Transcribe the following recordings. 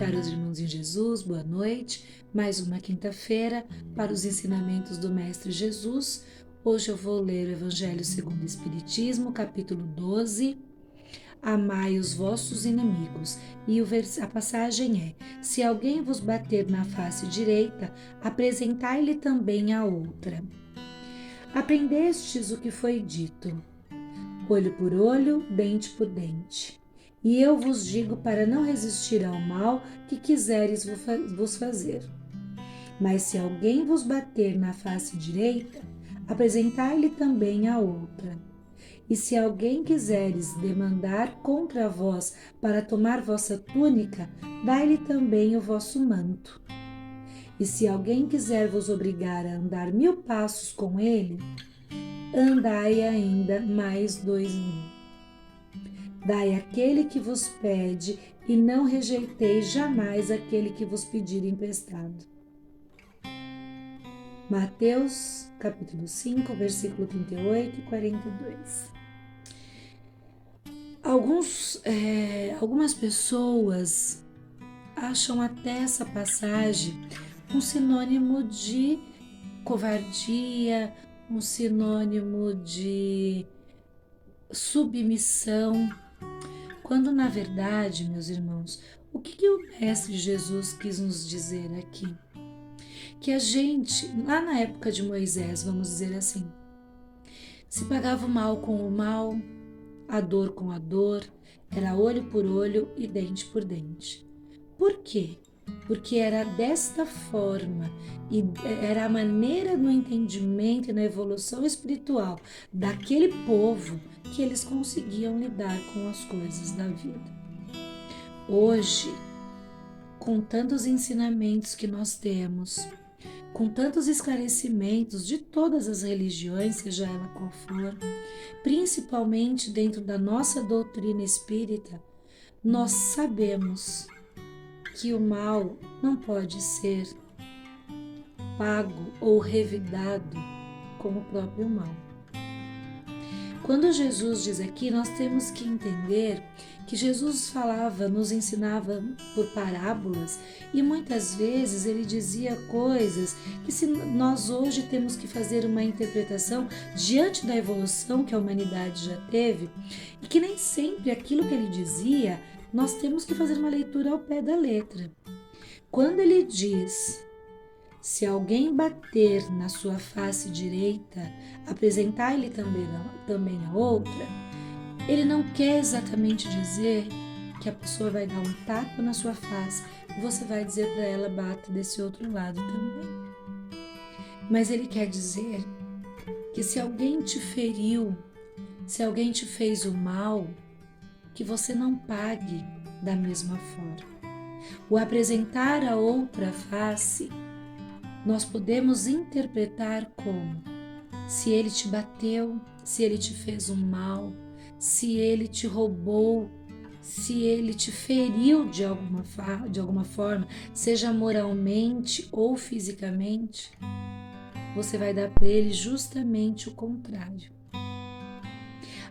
Caros irmãos em Jesus, boa noite. Mais uma quinta-feira para os ensinamentos do Mestre Jesus. Hoje eu vou ler o Evangelho segundo o Espiritismo, capítulo 12. Amai os vossos inimigos. E a passagem é: se alguém vos bater na face direita, apresentai-lhe também a outra. Aprendestes o que foi dito: olho por olho, dente por dente. E eu vos digo para não resistir ao mal que quiseres vos fazer. Mas se alguém vos bater na face direita, apresentai-lhe também a outra. E se alguém quiseres demandar contra vós para tomar vossa túnica, dai-lhe também o vosso manto. E se alguém quiser vos obrigar a andar 1000 passos com ele, andai ainda mais 2000. Dai àquele que vos pede e não rejeiteis jamais aquele que vos pedir emprestado. Mateus, capítulo 5, versículo 38 e 42. Algumas pessoas acham até essa passagem um sinônimo de covardia, um sinônimo de submissão, quando na verdade, meus irmãos, o que o Mestre Jesus quis nos dizer aqui? Que a gente, lá na época de Moisés, vamos dizer assim, se pagava o mal com o mal, a dor com a dor, era olho por olho e dente por dente. Por quê? Porque era desta forma e era a maneira no entendimento e na evolução espiritual daquele povo que eles conseguiam lidar com as coisas da vida. Hoje, com tantos ensinamentos que nós temos, com tantos esclarecimentos de todas as religiões, seja ela qual for, principalmente dentro da nossa doutrina espírita, nós sabemos que o mal não pode ser pago ou revidado com o próprio mal. Quando Jesus diz aqui, nós temos que entender que Jesus falava, nos ensinava por parábolas e muitas vezes ele dizia coisas que se nós hoje temos que fazer uma interpretação diante da evolução que a humanidade já teve e que nem sempre aquilo que ele dizia nós temos que fazer uma leitura ao pé da letra. Quando ele diz: se alguém bater na sua face direita, apresentai-lhe também a outra, ele não quer exatamente dizer que a pessoa vai dar um tapa na sua face e você vai dizer para ela: bata desse outro lado também. Mas ele quer dizer que se alguém te feriu, se alguém te fez o mal, que você não pague da mesma forma. O apresentar a outra face, nós podemos interpretar como: se ele te bateu, se ele te fez um mal, se ele te roubou, se ele te feriu de alguma forma, seja moralmente ou fisicamente, você vai dar para ele justamente o contrário.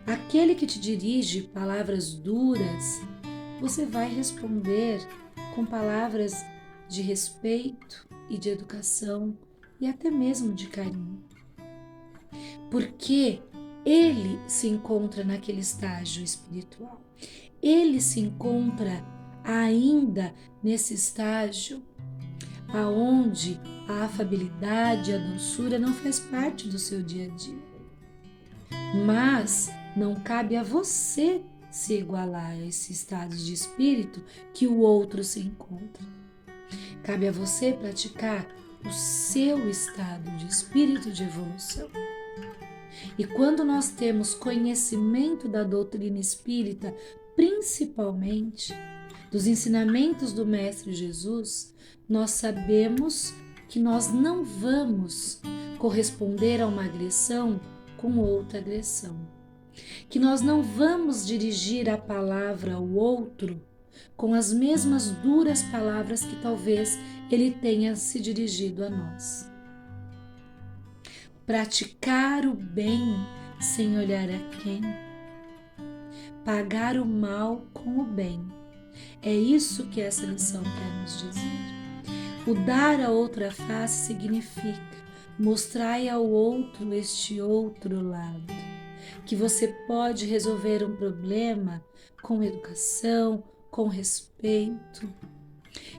Aquele que te dirige palavras duras, você vai responder com palavras de respeito e de educação e até mesmo de carinho. Porque ele se encontra naquele estágio espiritual. Ele se encontra ainda nesse estágio aonde a afabilidade, a doçura não faz parte do seu dia a dia. Mas não cabe a você se igualar a esse estado de espírito que o outro se encontra. Cabe a você praticar o seu estado de espírito de evolução. E quando nós temos conhecimento da doutrina espírita, principalmente dos ensinamentos do Mestre Jesus, nós sabemos que nós não vamos corresponder a uma agressão com outra agressão. Que nós não vamos dirigir a palavra ao outro com as mesmas duras palavras que talvez ele tenha se dirigido a nós. Praticar o bem sem olhar a quem, pagar o mal com o bem, É isso que essa lição quer nos dizer. O dar a outra face significa mostrar ao outro este outro lado, que você pode resolver um problema com educação, com respeito,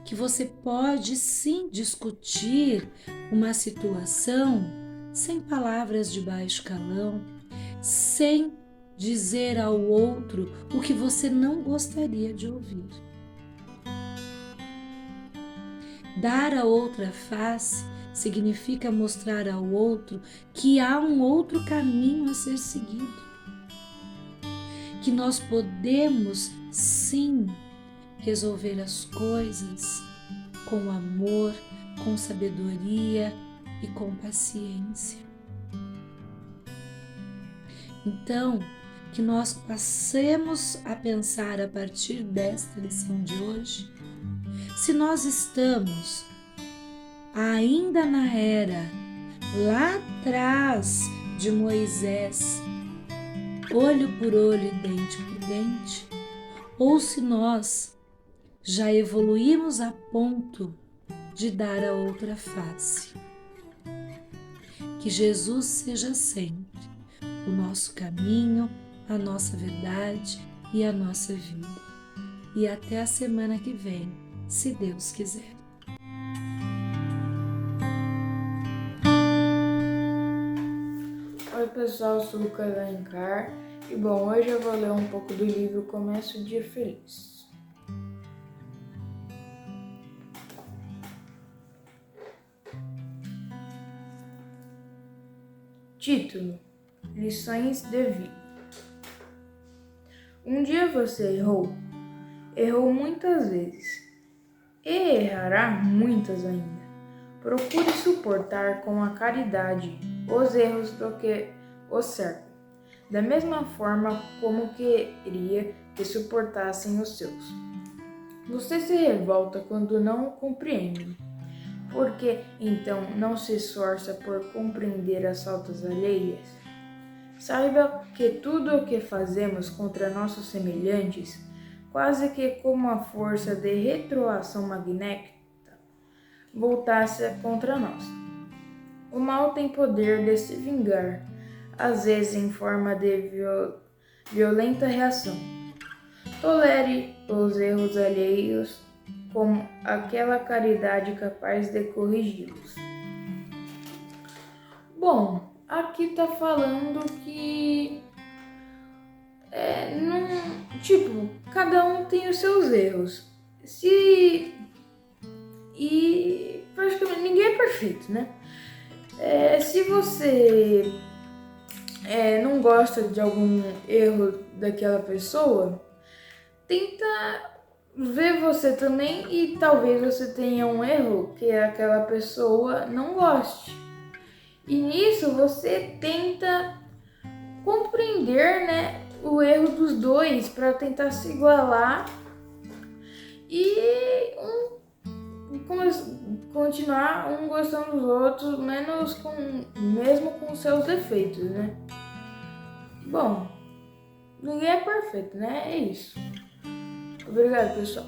que você pode sim discutir uma situação sem palavras de baixo calão, sem dizer ao outro o que você não gostaria de ouvir. Dar a outra face significa mostrar ao outro que há um outro caminho a ser seguido, que nós podemos sim resolver as coisas com amor, com sabedoria e com paciência. Então, que nós passemos a pensar a partir desta lição de hoje, se nós estamos ainda na era lá atrás de Moisés, olho por olho e dente por dente, ou se nós já evoluímos a ponto de dar a outra face. Que Jesus seja sempre o nosso caminho, a nossa verdade e a nossa vida. E até a semana que vem, se Deus quiser. Oi pessoal, eu sou o Lucas Alencar e bom, hoje eu vou ler um pouco do livro Comece o Dia Feliz. Título: Lições de Vida. Um dia você errou muitas vezes e errará muitas ainda. Procure suportar com a caridade os erros do que o cercam, da mesma forma como queria que suportassem os seus. Você se revolta quando não compreende, porque então não se esforça por compreender as faltas alheias. Saiba que tudo o que fazemos contra nossos semelhantes, quase que com uma força de retroação magnética, voltasse contra nós. O mal tem poder de se vingar, às vezes em forma de violenta reação. Tolere os erros alheios com aquela caridade capaz de corrigi-los. Bom, aqui tá falando que cada um tem os seus erros. E praticamente ninguém é perfeito, né? Se você não gosta de algum erro daquela pessoa, tenta ver você também e talvez você tenha um erro que aquela pessoa não goste. E nisso você tenta compreender, né, o erro dos dois para tentar se igualar e continuar um gostando dos outros, mesmo com seus defeitos, né? Bom, ninguém é perfeito, né? É isso. Obrigado, pessoal.